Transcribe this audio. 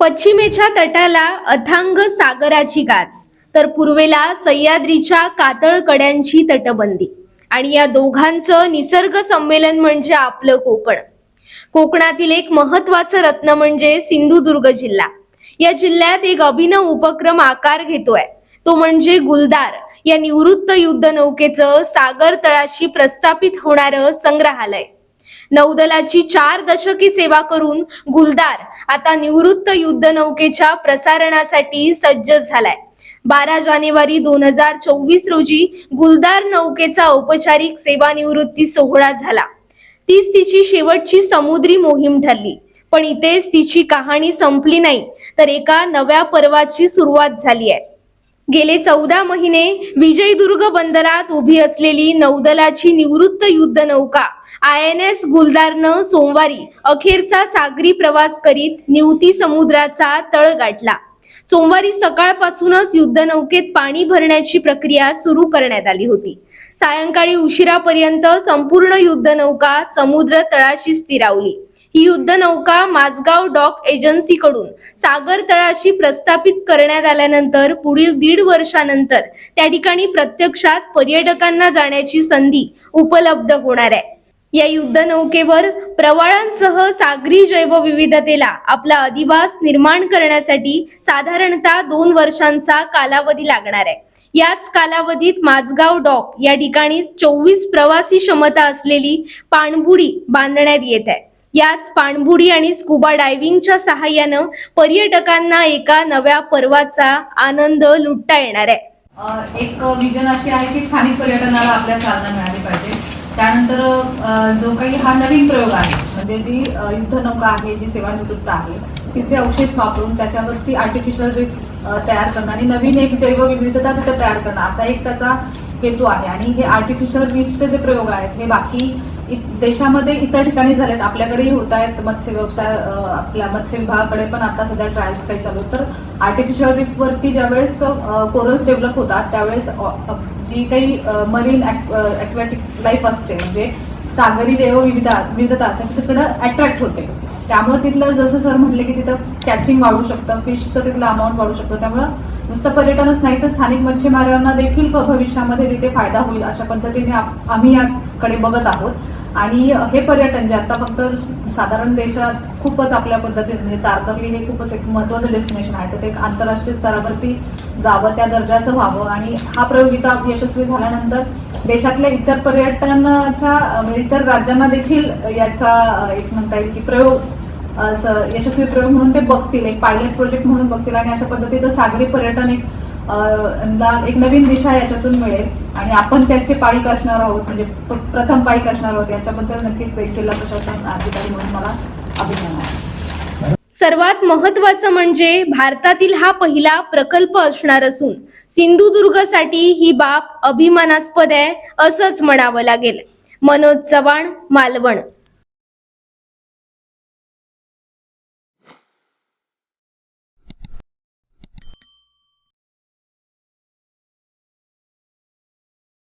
पश्चिमेच्या तटाला अथांग सागराची गाज, तर पूर्वेला सह्याद्रीच्या कातळ कड्यांची तटबंदी आणि या दोघांचं निसर्ग संमेलन म्हणजे आपलं कोकण. कोकणातील एक महत्वाचं रत्न म्हणजे सिंधुदुर्ग जिल्हा. या जिल्ह्यात एक अभिनव उपक्रम आकार घेतोय, तो म्हणजे गुलदार या निवृत्त युद्ध नौकेचं सागर तळाशी प्रस्थापित होणारं संग्रहालय. नौदलाची 4 दशके सेवा करून गुलदार आता निवृत्त युद्ध नौकेच्या प्रसारणासाठी सज्ज झालाय. 12 जानेवारी 2024 रोजी गुलदार नौकेचा औपचारिक सेवानिवृत्ती सोहळा झाला. तीच तिची शेवटची समुद्री मोहीम ठरली. पण इथेच तिची कहाणी संपली नाही, तर एका नव्या पर्वाची सुरुवात झाली आहे. गेले 14 महिने विजयदुर्ग बंदरात उभी असलेली नौदलाची निवृत्त युद्ध नौका INS गुलदारनं सोमवारी अखेरचा सागरी प्रवास करीत निवती समुद्राचा तळ गाठला. सोमवारी सकाळपासूनच युद्ध नौकेत पाणी भरण्याची प्रक्रिया सुरू करण्यात आली होती. सायंकाळी उशिरापर्यंत संपूर्ण युद्ध नौका समुद्र तळाशी स्थिरावली. ही युद्ध नौका माझगाव डॉक एजन्सीकडून सागर तळाशी प्रस्थापित करण्यात आल्यानंतर पुढील 1.5 वर्षानंतर त्या ठिकाणी प्रत्यक्षात पर्यटकांना जाण्याची संधी उपलब्ध होणार आहे. या युद्ध नौकेवर प्रवाळांसह सागरी जैवविविधतेला आपला अधिवास निर्माण करण्यासाठी साधारणतः 2 वर्षांचा कालावधी लागणार आहे. याच कालावधीत माझगाव डॉक या ठिकाणी 24 प्रवासी क्षमता असलेली पाणबुडी बांधण्यात येत आहे. याच पाणबुडी आणि स्कुबा डायव्हिंगच्या सहाय्यानं पर्यटकांना एका नव्या पर्वाचा आनंद लुटता येणार आहे. एक विजन अशी आहे की स्थानिक पर्यटनाला आपल्या चालना मिळाली पाहिजे. त्यानंतर जो काही हा नवीन प्रयोग आहे, म्हणजे जी युद्ध नौका आहे, जी सेवानिवृत्त आहे, तिचे अवशेष वापरून त्याच्यावरती आर्टिफिशियल रीफ तयार करणं आणि नवीन एक जैवविविधता तिथं तयार करणं असा एक त्याचा हेतू आहे. आणि हे आर्टिफिशियल रीफचे जे प्रयोग आहेत हे बाकी देशामध्ये इतर ठिकाणी झालेत, आपल्याकडेही होत आहेत. मत्स्य व्यवसाय आपल्या मत्स्य विभागाकडे पण आता सध्या ट्रायल्स काही चालू. तर आर्टिफिशियल रीफ वरती ज्यावेळेस कोरल्स डेव्हलप होतात त्यावेळेस जी काही मरीन ॲक्वॅटिक लाईफ असते, म्हणजे सागरी जैवविविधता असते, तिकडं अट्रॅक्ट होते. त्यामुळे तिथलं जसं सर म्हटले की तिथं कॅचिंग वाढू शकतं, फिशचं तिथलं अमाऊंट वाढू शकतं. त्यामुळं नुसतं पर्यटनच नाही तर स्थानिक मच्छीमारांना देखील भविष्यामध्ये तिथे फायदा होईल अशा पद्धतीने आम्ही याकडे बघत आहोत. आणि हे पर्यटन जे आता फक्त साधारण देशात खूपच आपल्या पद्धतीने म्हणजे तारकर्ली हे खूपच एक महत्त्वाचं डेस्टिनेशन आहे, तर ते आंतरराष्ट्रीय स्तरावरती जावं, त्या दर्जाचं व्हावं. आणि हा प्रयोग इथं यशस्वी झाल्यानंतर देशातल्या इतर पर्यटनाच्या इतर राज्यांना देखील याचा एक म्हणता येईल की प्रयोग यशस्वी प्रयोग म्हणून ते बघतील, एक पायलट प्रोजेक्ट म्हणून बघतील. आणि अशा पद्धतीचं सागरी पर्यटन एक नवीन दिशा याच्यातून मिळेल आणि आपण त्याचे पाईक असणार आहोत, म्हणजे प्रथम पाईक असणार आहोत. याच्याबद्दल नक्कीच एक जिल्हा प्रशासन अधिकारी म्हणून मला अभिमान आहे. सर्वात महत्वाचं म्हणजे भारतातील हा पहिला प्रकल्प असणार असून सिंधुदुर्गसाठी ही बाब अभिमानास्पद आहे असंच म्हणावं लागेल. मनोज चव्हाण, मालवण.